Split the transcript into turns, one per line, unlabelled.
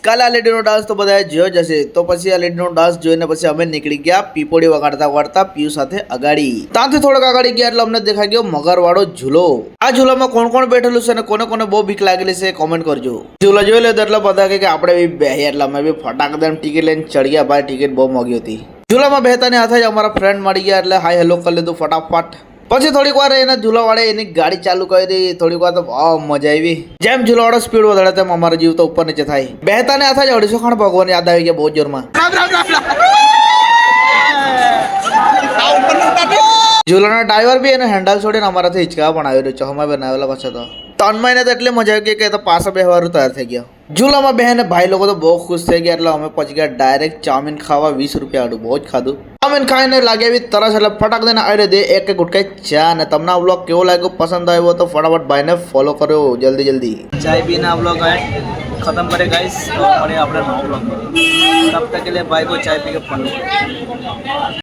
કાલે આ લેડીનો ડાન્સ તો બધાએ જોયો જ હશે, તો પછી આ લેડીનો ડાન્સ જોઈને પછી અમે નીકળી ગયા પીપોડી વગાડતા વગાડતા પિયુ સાથે અગાડી. ત્યાંથી થોડોક આગળ ગયા એટલે અમને દેખાઈ ગયો મગરવાળો ઝૂલો. આ ઝૂલામાં કોણ કોણ બેઠેલું છે અને કોને કોને બહુ બીક લાગેલી છે કોમેન્ટ કરજો. ઝૂલો જોઈ લે એટલે બધા કે આપણે બી બેહ્યા એટલે અમે બી ફટાક દઈને ટિકિટ લઈને ચડી ગયા. ભાઈ ટિકિટ બહુ મોંઘી હતી. ઝૂલામાં બેહતાની હાથે જ અમારા ફ્રેન્ડ મળી ગયા એટલે હાય હેલો કરી લીધું ફટાફટ. પછી થોડીક વાર એના ઝૂલાવાળે એની ગાડી ચાલુ કરી હતી. થોડીક વાર તો બહુ મજા આવી. જેમ ઝૂલાવાળો સ્પીડ વધારે તેમ અમારો જીવ તો ઉપર નીચે થાય. બેહતાને હાથે જ 250 ખાણ ભગવાન યાદ આવી ગયા બહુ જોરમાં. ઝૂલાના ડ્રાઈવર બી એને હેન્ડલ છોડીને અમારાથી હિંચકા પણ આવી રહ્યો છે. અમે બનાવેલા પાછા તો 3 મહિને તો એટલી મજા આવી ગઈ કે તો પાછા બેહવાનું તૈયાર થઈ ગયા. ઝૂલામાં બહેને ભાઈ લોકો તો બહુ ખુશ થઈ ગયા એટલે અમે પછી ગયા ડાયરેક્ટ ચાઉમીન ખાવા. 20 રૂપિયા આડું બહુ જ ખાધું. ચાઉમીન ખાઈને લાગે એવી તરસ એટલે ફટાક દઈને આવી દે એક ગુટકાઈ ચા. અને તમને આ વ્લોગ કેવો લાગ્યો પસંદ આવ્યો તો ફટાફટ ભાઈને ફોલો કર્યો જલ્દી જલ્દી.
चाय पीना आप लोग आए खत्म करे गाइस और अपने नौ ब्लॉग तब तक के लिए भाई को चाय पी के